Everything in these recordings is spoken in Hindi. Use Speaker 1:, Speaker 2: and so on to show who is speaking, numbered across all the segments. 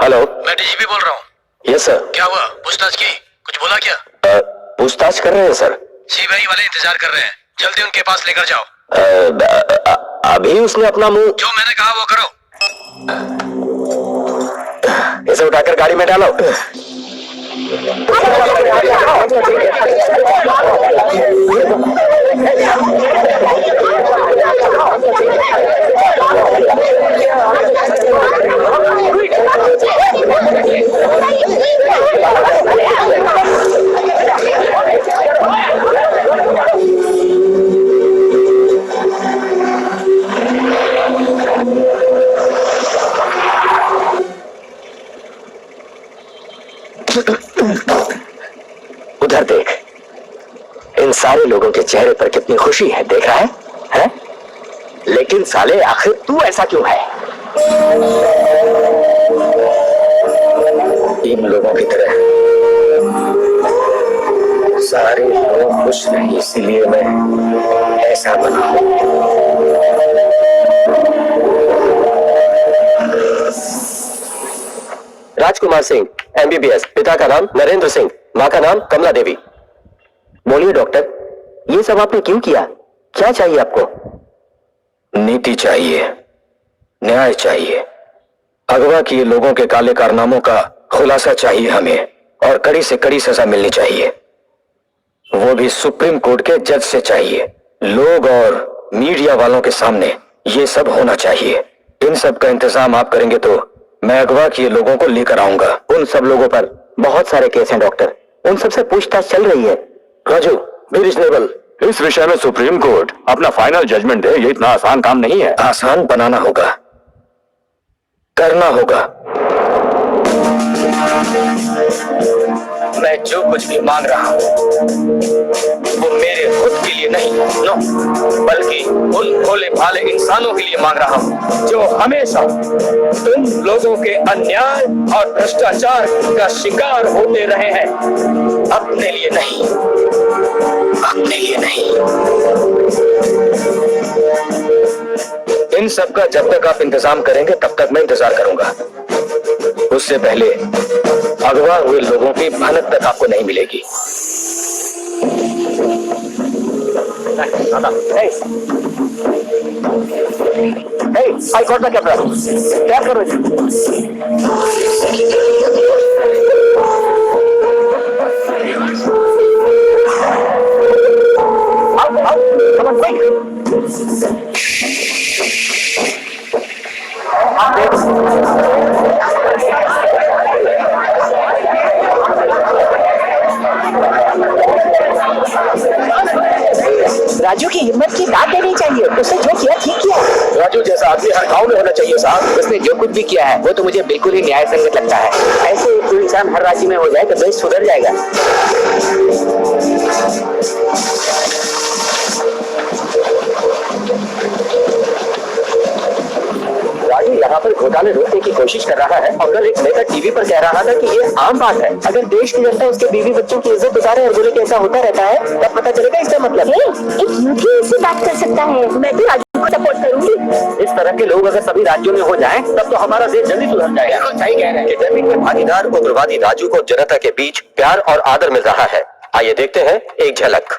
Speaker 1: हेलो,
Speaker 2: मैं डीजीपी बोल रहा हूँ।
Speaker 1: Yes sir.
Speaker 2: क्या हुआ? पूछताछ की? कुछ बोला क्या?
Speaker 1: पूछताछ कर रहे हैं सर।
Speaker 2: सीबीआई वाले इंतजार कर रहे हैं, जल्दी उनके पास लेकर जाओ।
Speaker 1: अभी उसने अपना मुंह।
Speaker 2: जो मैंने कहा वो करो।
Speaker 1: इसे उठाकर गाड़ी में डालो। उधर देख, इन सारे लोगों के चेहरे पर कितनी खुशी है, देख रहा है? हैं? लेकिन साले आखिर तू ऐसा क्यों है? इन लोगों की तरह सारे लोग खुश नहीं, इसीलिए मैं ऐसा बना हूं। राजकुमार सिंह, एमबीबीएस, पिता का नाम नरेंद्र सिंह, माँ का नाम कमला देवी। बोलिए डॉक्टर, ये सब आपने क्यों किया? क्या चाहिए आपको? नीति चाहिए, न्याय चाहिए। अगवा किए लोगों के काले कारनामों का खुलासा चाहिए हमें, और कड़ी से कड़ी सजा मिलनी चाहिए, वो भी सुप्रीम कोर्ट के जज से चाहिए। लोग और मीडिया वालों के सामने ये सब होना चाहिए। इन सब का इंतजाम आप करेंगे तो मैं अगवा किए लोगों को लेकर आऊंगा। उन सब लोगों पर बहुत सारे केस हैं डॉक्टर, उन सबसे पूछताछ चल रही है। Raju, be reasonable.
Speaker 3: इस विषय में सुप्रीम कोर्ट अपना फाइनल जजमेंट दे, ये इतना आसान काम नहीं है।
Speaker 1: आसान बनाना होगा, करना होगा। मैं जो कुछ भी मांग रहा हूं वो मेरे खुद के लिए नहीं, नो, बल्कि उन भोले भाले इंसानों के लिए मांग रहा हूं जो हमेशा तुम लोगों के अन्याय और भ्रष्टाचार का शिकार होते रहे हैं। अपने लिए नहीं, अपने लिए नहीं। इन सब का जब तक आप इंतजाम करेंगे तब तक मैं इंतजार करूंगा। उससे पहले अगवा हुए लोगों की भनक तक आपको नहीं मिलेगी। I got the camera. क्या करो? Come on, quick.
Speaker 4: राजू की हिम्मत की दाद देनी चाहिए, उसने जो किया ठीक किया।
Speaker 1: राजू जैसा आदमी हर गांव में होना चाहिए साहब। उसने जो कुछ भी किया है वो तो मुझे बिल्कुल ही न्याय संगत लगता है। ऐसे कोई इंसान हर राज्य में हो जाए तो देश सुधर जाएगा। राजू यहाँ पर घोटाले रोकने की कोशिश कर रहा है और कल एक नेता टीवी पर कह रहा था कि ये आम बात है। अगर देश की जनता उसके बीवी बच्चों की इज्जत उतारे और बोले कि ऐसा होता रहता है, तब पता चलेगा इसका मतलब।
Speaker 4: एक यूपी इससे बात कर सकता है। मैं तो राजू को सपोर्ट करूंगी।
Speaker 1: इस तरह के लोग अगर सभी राज्यों में हो जाएं, तब तो हमारा देश जल्दी सुधर जाएगा। बिल्कुल सही कह रहे हैं कि जमीन में भागीदार उग्रवादी राजू को जनता के बीच प्यार और आदर मिल रहा है। आइए देखते हैं एक झलक।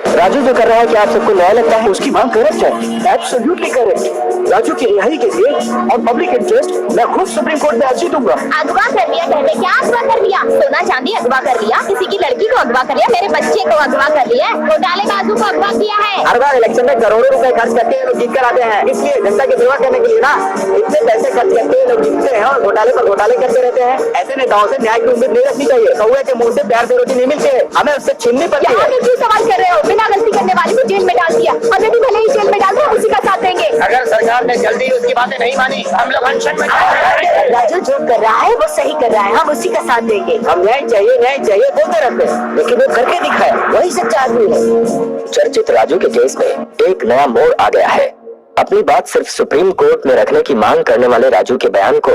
Speaker 1: राजू जो कर रहा है क्या आप सबको न्याय लगता है? उसकी मांग करेक्ट है, एब्सोल्युटली करेक्ट। राजू की रिहाई के लिए और पब्लिक इंटरेस्ट मैं खुद सुप्रीम कोर्ट में अर्जी दूंगा।
Speaker 4: अगवा कर लिया कहते, क्या अगवा कर लिया? सोना चांदी अगवा कर लिया, किसी की लड़की को अगवा कर लिया, मेरे बच्चे को अगवा कर लिया, घोटालेबाजों को अगवा किया है।
Speaker 1: हर बार इलेक्शन में करोड़ों रुपए खर्च करके ये लोग जीत कर आते हैं, इसलिए जनता की सेवा करने के लिए ना इतने पैसे खर्च करके ये लोग जीतते हैं और घोटाले पर घोटाले करते रहते हैं। ऐसे नेताओं से न्याय की उम्मीद नहीं रखनी चाहिए। कौवे के मुंह से प्यार से रोटी नहीं मिलती है, हमें उससे छीननी पड़ती है।
Speaker 4: क्यों सवाल कर रहे हो? बिना गलती करने वाले को जेल में डाल दिया, हमें भी भले ही जेल में डाल दो, उसी का साथ देंगे।
Speaker 1: अगर सरकार ने जल्दी उसकी बातें नहीं मानी हम लोग अनशन में
Speaker 4: राजू जो कर रहा है वो सही कर रहा है, हम उसी का साथ देंगे।
Speaker 1: हम न्याय चाहिए बोलते रहते हैं, लेकिन वो करके दिखाया, वही सच्चा आदमी है। चर्चित राजू के केस में एक नया मोड़ आ गया है। अपनी बात सिर्फ सुप्रीम कोर्ट में रखने की मांग करने वाले राजू के बयान को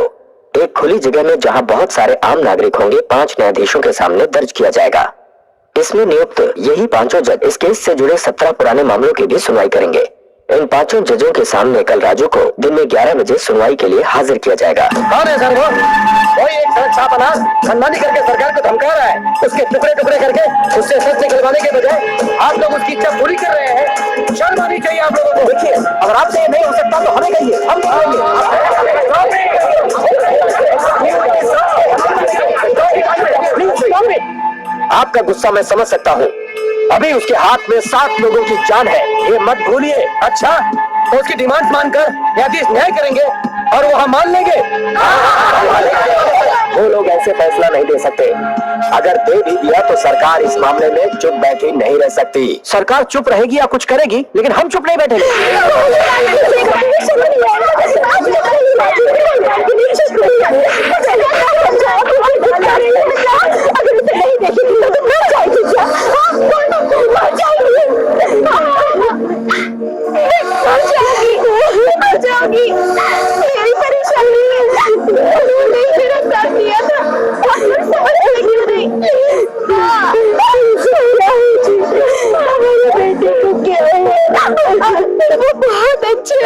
Speaker 1: एक खुली जगह में जहां बहुत सारे आम नागरिक होंगे 5 न्यायाधीशों के सामने दर्ज किया जाएगा। इसमें नियुक्त यही 5 जज इस केस से जुड़े 17 पुराने मामलों की भी सुनवाई करेंगे। इन 5 जजों के सामने कल राजू को दिन में 11 बजे सुनवाई के लिए हाजिर किया जाएगा।
Speaker 5: कौन है सर वो? कोई एक सड़क छाप अनाज खनवानी करके सरकार को धमका रहा है, उसके टुकड़े टुकड़े करके उससे सच निकलवाने के बजाय आप लोग उसकी इच्छा पूरी कर रहे हैं। शर्म आनी चाहिए आप लोगों को। देखिए, अगर आपसे ये नहीं हो सकता तो हमें कहिए, हम दिखाएंगे। आपका गुस्सा मैं समझ सकता हूँ। अभी उसके हाथ में 7 लोगों की जान है, ये मत भूलिए। अच्छा, तो उसकी डिमांड मानकर न्यायाधीश न्याय करेंगे और वो हम मान लेंगे।
Speaker 1: वो लोग ऐसे फैसला नहीं दे सकते। अगर दे भी दिया तो सरकार इस मामले में चुप बैठी नहीं रह सकती।
Speaker 5: सरकार चुप रहेगी या कुछ करेगी, लेकिन हम चुप नहीं बैठेंगे।
Speaker 4: मेरी परेशानी मेरा साथ दिया था, हमारे बेटे को क्या है, वो बहुत अच्छे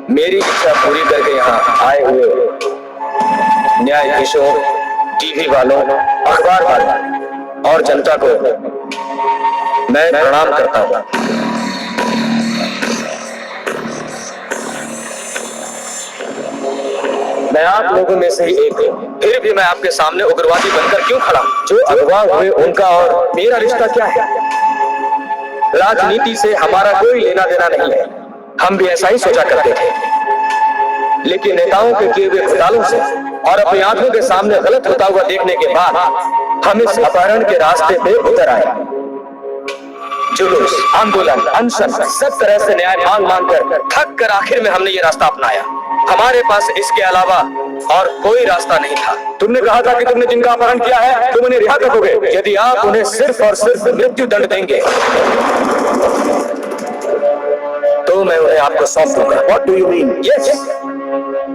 Speaker 5: मेरी इच्छा पूरी करके यहाँ आए हुए न्यायाधीशों, टीवी वालों, अखबार वालों और जनता को मैं प्रणाम करता हूँ। मैं आप लोगों में से ही एक हूँ, फिर भी मैं आपके सामने उग्रवादी बनकर क्यों खड़ा? जो अगवा हुए उनका और मेरा रिश्ता क्या है? राजनीति से हमारा कोई लेना देना नहीं है। हम भी ऐसा ही सोचा करते थे, लेकिन नेताओं के किए हुए घोटालों से और अपनी आंखों के सामने गलत होता हुआ देखने के बाद हम इस अपहरण के रास्ते पे उतर आए। जुलूस, आंदोलन, अनशन, सब तरह से न्याय मांग मांग कर थक कर आखिर में हमने ये रास्ता अपनाया। हमारे पास इसके अलावा और कोई रास्ता नहीं था। तुमने कहा था कि तुमने जिनका अपहरण किया है तुम उन्हें रिहा कर दोगे यदि आप उन्हें सिर्फ और सिर्फ मृत्यु दंड देंगे, तो मैं उन्हें आपको सौंप दूंगा। What do you mean? Yes.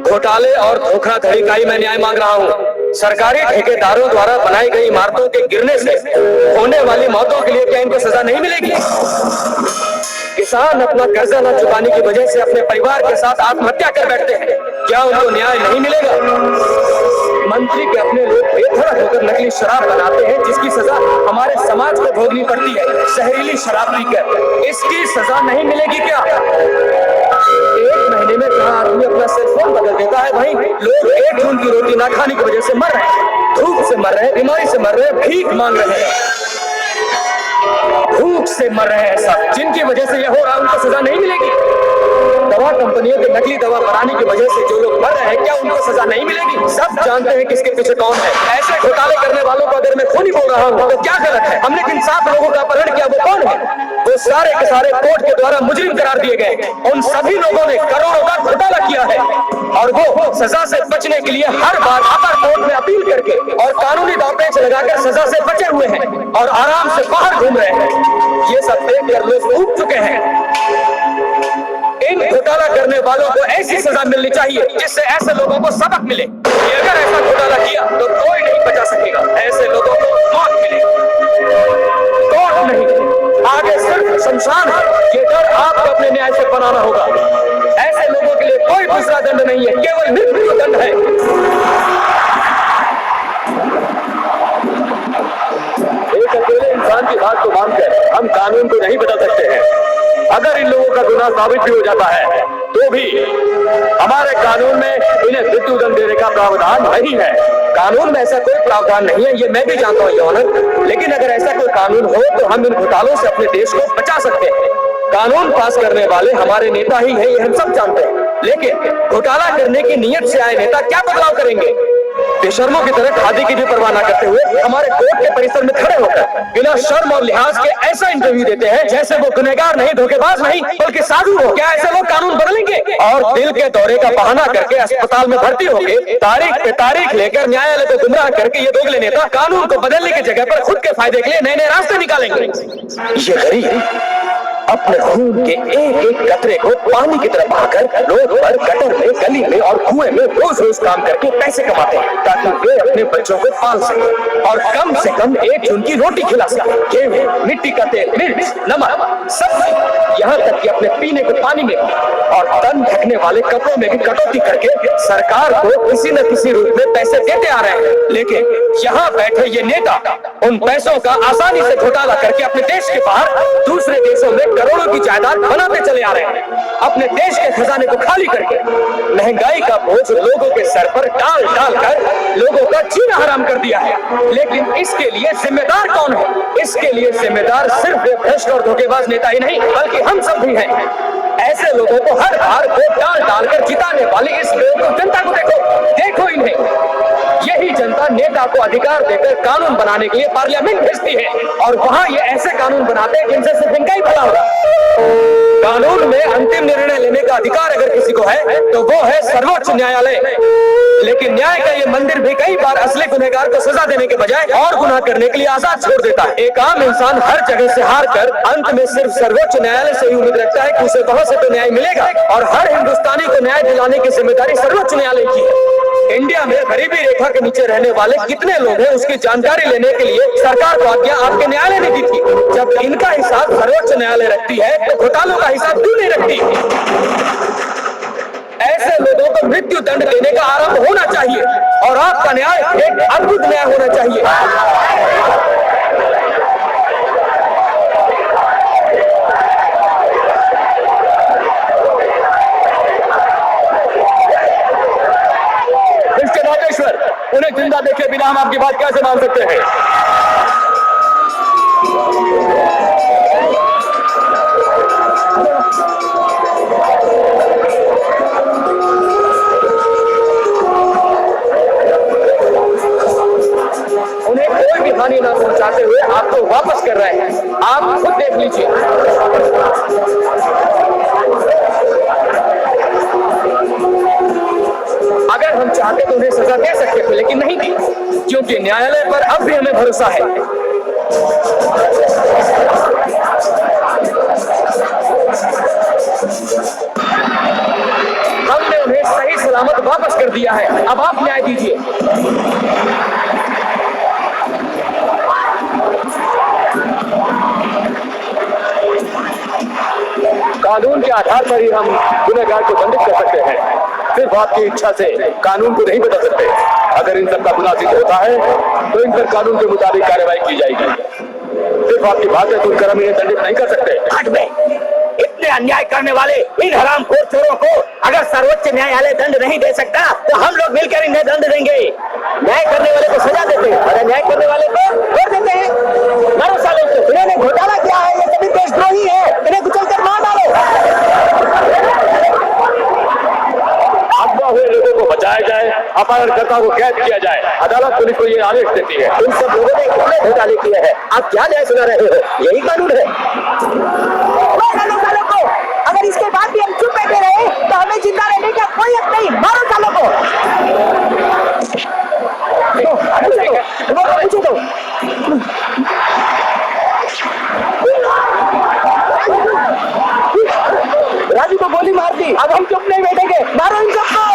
Speaker 5: घोटाले और धोखाधड़ी का ही मैं न्याय मांग रहा हूँ। सरकारी ठेकेदारों द्वारा बनाई गई इमारतों के गिरने से होने वाली मौतों के लिए क्या इनको सजा नहीं मिलेगी? किसान अपना कर्जा न चुकाने की वजह से अपने परिवार के साथ आत्महत्या कर बैठते हैं, क्या उनको न्याय नहीं मिलेगा? मंत्री के अपने लोग बेधड़क होकर नकली शराब बनाते हैं जिसकी सजा हमारे समाज को भोगनी पड़ती है। जहरीली शराब पीकर इसकी सजा नहीं मिलेगी क्या? 1 महीने में जहाँ आदमी अपना सेलफोन बदल देता है, वहीं लोग 1 जून की रोटी ना खाने की वजह से मर रहे हैं, धूप से मर रहे हैं, बीमारी से मर रहे हैं, भीख मांग रहे हैं, भूख से मर रहे हैं सब, जिनकी वजह से यह हो रहा है उनको सजा नहीं मिलेगी। दवा कंपनियों के नकली दवा बनाने की वजह से जो लोग मर रहे हैं क्या उनको सजा नहीं मिलेगी? सब जानते हैं किसके पीछे कौन है। ऐसे घोटाले करने वालों को अगर मैं खूनी बोल रहा हूँ तो क्या गलत है? हमने जिन 7 लोगों का अपहरण किया वो कौन है? वो सारे के सारे कोर्ट के द्वारा मुजरिम करार दिए गए। उन सभी लोगों ने करोड़ों का घोटाला किया है और वो सजा से बचने के लिए हर बार अपर कोर्ट में अपील करके और कानूनी दावपेच लगाकर सजा से बचे हुए हैं और आराम से बाहर घूम रहे हैं। ये सब देखकर लोग ऊब चुके हैं। इन घोटाला करने वालों को ऐसी सजा मिलनी चाहिए जिससे ऐसे लोगों को सबक मिले कि अगर ऐसा घोटाला किया तो कोई नहीं बचा सकेगा। ऐसे लोगों को मौत मिले, कोर्ट नहीं, आगे सिर्फ शमशान है। ये डर आपको अपने न्याय से बनाना होगा। ऐसे लोगों के लिए कोई दूसरा दंड नहीं है, केवल मृत्यु दंड है। एक अकेले इंसान की बात को मानकर हम कानून को नहीं बदल सकते हैं। अगर इन लोगों का गुनाह साबित भी हो जाता है तो भी हमारे कानून में इन्हें मृत्यु दंड देने का प्रावधान नहीं है। कानून में ऐसा कोई प्रावधान नहीं है, ये मैं भी जानता हूँ योर ऑनर, लेकिन अगर ऐसा कोई कानून हो तो हम इन घोटालों से अपने देश को बचा सकते हैं। कानून पास करने वाले हमारे नेता ही हैं, ये हम सब जानते हैं। लेकिन घोटाला करने की नीयत से आए नेता क्या बदलाव करेंगे? बेशर्मों की तरह खादी की भी परवाह न करते हुए हमारे कोर्ट के परिसर में खड़े होकर बिना शर्म और लिहाज के ऐसा इंटरव्यू देते हैं जैसे वो गुनहगार नहीं, धोखेबाज नहीं, बल्कि साधु हो। क्या ऐसे लोग कानून बदलेंगे? और दिल के दौरे का बहाना करके अस्पताल में भर्ती होके तारीख पे तारीख लेकर न्यायालय को गुमराह करके ये दोगले नेता कानून को बदलने की जगह पर खुद के फायदे के लिए नए नए रास्ते निकालेंगे। ये गरीब अपने खून के एक एक कतरे को पानी की तरह बहाकर रोड पर, गटर में, गली में और कुएं में रोज रोज काम करके पैसे कमाते हैं ताकि वे अपने बच्चों को पाल सकें और कम से कम एक जून की रोटी खिला सकें। गेहूं, मिट्टी का तेल, मिर्च, नमक, सब्जी, यहाँ तक कि अपने पीने के पानी में और तन ढकने वाले कपड़ों में भी कटौती करके सरकार को किसी न किसी रूप में पैसे देते आ रहे हैं। लेकिन यहाँ बैठे ये नेता उन पैसों का आसानी से घोटाला करके अपने देश के बाहर दूसरे देशों में करोड़ों की जायदाद बनाते चले आ रहे हैं। अपने देश के खजाने को खाली करके महंगाई का बोझ लोगों के सर पर डाल डाल कर लोगों का जीना हराम कर दिया है। लेकिन इसके लिए जिम्मेदार कौन है? इसके लिए जिम्मेदार सिर्फ वे भ्रष्ट और धोखेबाज नेता ही नहीं बल्कि हम सब भी हैं। ऐसे लोगों को हर बार वोट डाल डालकर जिताने वाली इस बेवकूफ जनता को देखो इन्हें। यही जनता नेता को अधिकार देकर कानून बनाने के लिए पार्लियामेंट भेजती है और वहां ये ऐसे कानून बनाते हैं जिनसे सिर्फ इनका ही भला होगा। कानून में अंतिम निर्णय लेने का अधिकार अगर किसी को है तो वो है सर्वोच्च न्यायालय। लेकिन न्याय का ये मंदिर भी कई बार असली गुनहगार को सजा देने के बजाय और गुनाह करने के लिए आजाद छोड़ देता है। एक आम इंसान हर जगह से हार कर अंत में सिर्फ सर्वोच्च न्यायालय से ही उम्मीद रखता है कि उसे वहां से तो न्याय मिलेगा और हर हिंदुस्तानी को न्याय दिलाने की जिम्मेदारी सर्वोच्च न्यायालय की है। इंडिया में गरीबी रेखा के नीचे रहने वाले कितने लोग हैं उसकी जानकारी लेने के लिए सरकार को आज्ञा आपके न्यायालय ने दी थी। जब इनका हिसाब सर्वोच्च न्यायालय रखती है तो घोटालों का हिसाब क्यों नहीं रखती? ऐसे लोगों को मृत्यु दंड देने का आरंभ होना चाहिए और आपका न्याय एक अद्भुत न्याय होना चाहिए। मिस्टर राजेश्वर, उन्हें जिंदा देखे बिना हम आपकी बात कैसे मान सकते हैं? उन्हें कोई भी हानि ना पहुंचाते हुए आपको वापस कर रहे हैं। आप खुद देख लीजिए। अगर हम चाहते तो उन्हें सजा दे सकते थे लेकिन नहीं दी क्योंकि न्यायालय पर अब भी हमें भरोसा है। हमने उन्हें सही सलामत वापस कर दिया है। अब आप न्याय दीजिए। कानून के आधार पर ही हम गुनहगार को दंडित कर सकते हैं। सिर्फ आपकी इच्छा से कानून को नहीं बदल सकते। अगर इन सबका गुनाह सिद्ध होता है तो इन पर कानून के मुताबिक कार्रवाई की जाएगी। सिर्फ आपकी बातें सुनकर हम इन्हें दंडित नहीं कर सकते।
Speaker 1: हट में इतने अन्याय करने वाले इन हरामखोर चोरों को अगर सर्वोच्च न्यायालय दंड नहीं दे सकता तो हम लोग मिलकर इन्हें दंड देंगे। न्याय करने वाले को सजा देते हैं और अन्याय करने वाले को छोड़ देते हैं। मारो सालों को, इन्होंने घोटाला किया है, ये सभी देशद्रोही है, इन्हें कुचलकर मार डालो।
Speaker 3: अगवा हुए लोगों को बचाया जाए, अपहरणकर्ता को कैद किया जाए। अदालत पुलिस को ये आदेश देती है।
Speaker 1: इन सब लोगों ने कितने घोटाले किए हैं, आप क्या न्याय सुना रहे हो? यही कानून है। सालों को अगर इसके बाद भी हम चुप बैठे रहे तो हमें जिंदा रहने का कोई हक नहीं। मारो सालों को। पूछो तो। राजू को गोली मार दी, अब हम चुप नहीं बैठेंगे। मारो इन सबको।